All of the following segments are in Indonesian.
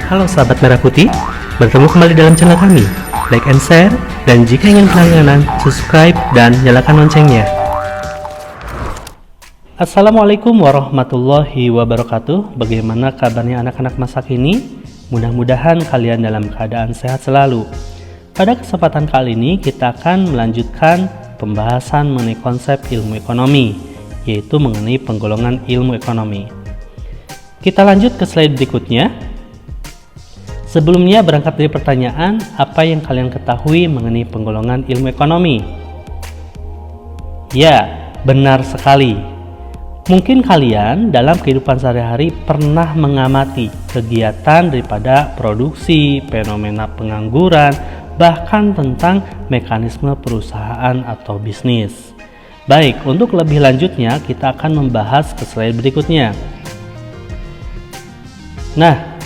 Halo sahabat Merah Putih, bertemu kembali dalam channel kami. Like and share, dan jika ingin berlangganan, subscribe dan nyalakan loncengnya. Assalamualaikum warahmatullahi wabarakatuh. Bagaimana kabarnya anak-anak masa kini? Mudah-mudahan kalian dalam keadaan sehat selalu. Pada kesempatan kali ini kita akan melanjutkan pembahasan mengenai konsep ilmu ekonomi, yaitu mengenai penggolongan ilmu ekonomi. Kita lanjut ke slide berikutnya. Sebelumnya berangkat dari pertanyaan, apa yang kalian ketahui mengenai penggolongan ilmu ekonomi? Ya, benar sekali. Mungkin kalian dalam kehidupan sehari-hari pernah mengamati kegiatan daripada produksi, fenomena pengangguran, bahkan tentang mekanisme perusahaan atau bisnis. Baik, untuk lebih lanjutnya kita akan membahas ke slide berikutnya. Nah,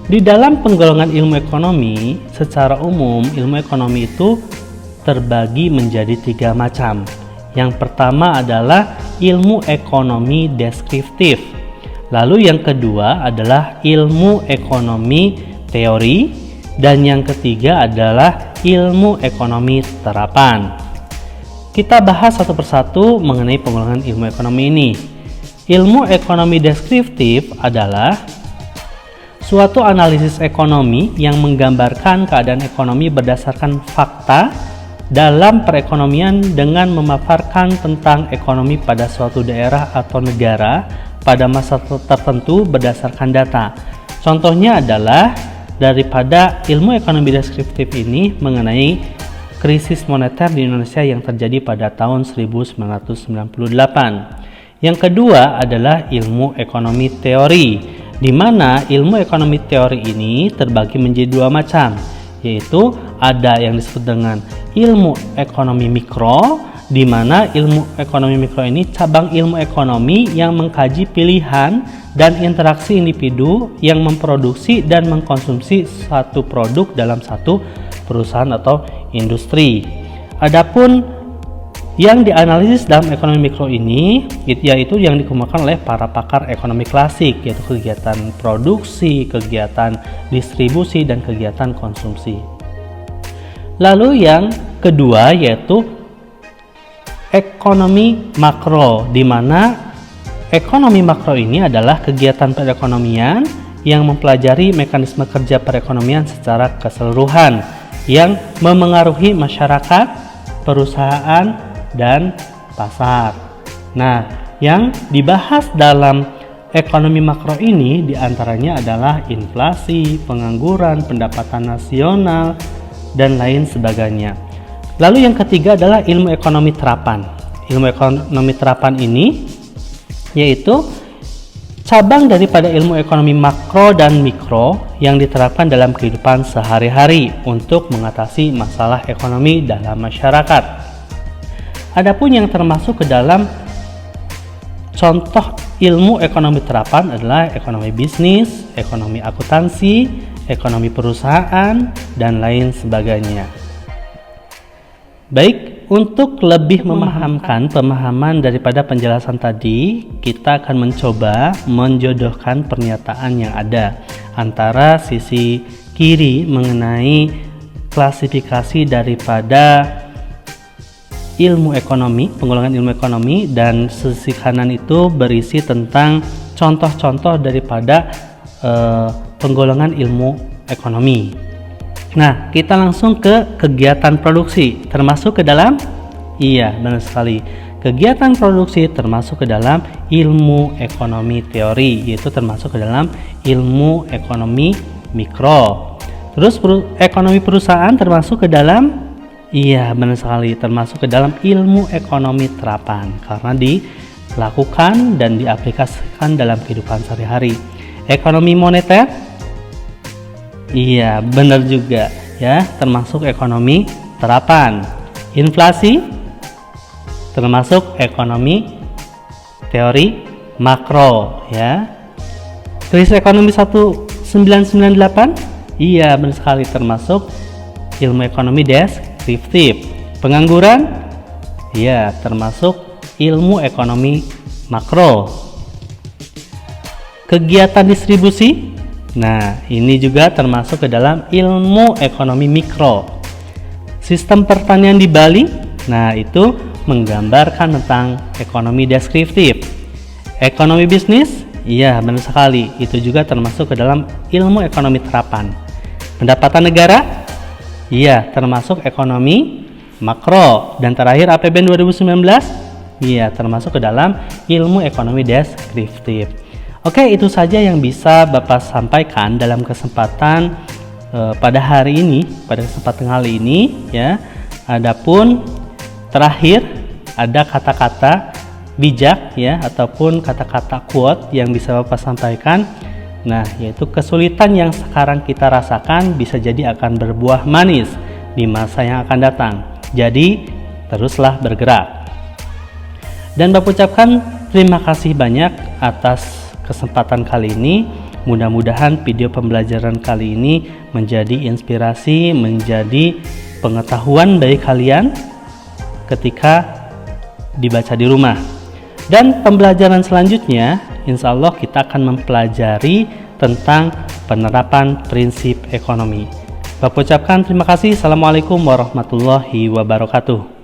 di dalam penggolongan ilmu ekonomi, secara umum ilmu ekonomi itu terbagi menjadi 3 macam. Yang pertama adalah ilmu ekonomi deskriptif. Lalu yang kedua adalah ilmu ekonomi teori. Dan yang ketiga adalah ilmu ekonomi terapan. Kita bahas satu persatu mengenai penggolongan ilmu ekonomi ini. Ilmu ekonomi deskriptif adalah suatu analisis ekonomi yang menggambarkan keadaan ekonomi berdasarkan fakta dalam perekonomian dengan memaparkan tentang ekonomi pada suatu daerah atau negara pada masa tertentu berdasarkan data. Contohnya adalah daripada ilmu ekonomi deskriptif ini mengenai krisis moneter di Indonesia yang terjadi pada tahun 1998. Yang kedua adalah ilmu ekonomi teori, di mana ilmu ekonomi teori ini terbagi menjadi 2 macam, yaitu ada yang disebut dengan ilmu ekonomi mikro, di mana ilmu ekonomi mikro ini cabang ilmu ekonomi yang mengkaji pilihan dan interaksi individu yang memproduksi dan mengkonsumsi satu produk dalam satu perusahaan atau industri. Adapun yang dianalisis dalam ekonomi mikro ini yaitu yang dikemukakan oleh para pakar ekonomi klasik, yaitu kegiatan produksi, kegiatan distribusi, dan kegiatan konsumsi. Lalu yang kedua yaitu ekonomi makro, di mana ekonomi makro ini adalah kegiatan perekonomian yang mempelajari mekanisme kerja perekonomian secara keseluruhan yang memengaruhi masyarakat, perusahaan, dan pasar. Nah, yang dibahas dalam ekonomi makro ini diantaranya adalah inflasi, pengangguran, pendapatan nasional, dan lain sebagainya. Lalu yang ketiga adalah ilmu ekonomi terapan. Ilmu ekonomi terapan ini yaitu cabang daripada ilmu ekonomi makro dan mikro yang diterapkan dalam kehidupan sehari-hari untuk mengatasi masalah ekonomi dalam masyarakat. Adapun yang termasuk ke dalam contoh ilmu ekonomi terapan adalah ekonomi bisnis, ekonomi akuntansi, ekonomi perusahaan, dan lain sebagainya. Baik, untuk lebih memahamkan pemahaman daripada penjelasan tadi, kita akan mencoba menjodohkan pernyataan yang ada antara sisi kiri mengenai klasifikasi daripada ilmu ekonomi, penggolongan ilmu ekonomi, dan sisi kanan itu berisi tentang contoh-contoh daripada penggolongan ilmu ekonomi. Nah, kita langsung ke kegiatan produksi, termasuk ke dalam? Iya, benar sekali. Kegiatan produksi termasuk ke dalam ilmu ekonomi teori, yaitu termasuk ke dalam ilmu ekonomi mikro. Terus ekonomi perusahaan termasuk ke dalam? Iya, benar sekali, termasuk ke dalam ilmu ekonomi terapan karena dilakukan dan diaplikasikan dalam kehidupan sehari-hari. Ekonomi moneter? Iya, benar juga ya, termasuk ekonomi terapan. Inflasi? Termasuk ekonomi teori makro ya. Krisis ekonomi 1998? Iya, benar sekali, termasuk ilmu ekonomi deskriptif. Pengangguran? Ya, termasuk ilmu ekonomi makro. Kegiatan distribusi? Nah, ini juga termasuk ke dalam ilmu ekonomi mikro. Sistem pertanian di Bali, nah itu menggambarkan tentang ekonomi deskriptif. Ekonomi bisnis, iya benar sekali, itu juga termasuk ke dalam ilmu ekonomi terapan. Pendapatan negara, iya termasuk ekonomi makro. Dan terakhir APBN 2019, iya termasuk ke dalam ilmu ekonomi deskriptif. Oke, itu saja yang bisa Bapak sampaikan dalam kesempatan pada hari ini, pada kesempatan kali ini ya. Adapun terakhir ada kata-kata bijak ya, ataupun kata-kata quote yang bisa Bapak sampaikan. Nah, yaitu kesulitan yang sekarang kita rasakan bisa jadi akan berbuah manis di masa yang akan datang. Jadi, teruslah bergerak. Dan Bapak ucapkan terima kasih banyak atas kesempatan kali ini. Mudah-mudahan video pembelajaran kali ini menjadi inspirasi, menjadi pengetahuan bagi kalian ketika dibaca di rumah. Dan pembelajaran selanjutnya, insya Allah kita akan mempelajari tentang penerapan prinsip ekonomi. Bapak ucapkan terima kasih. Assalamualaikum warahmatullahi wabarakatuh.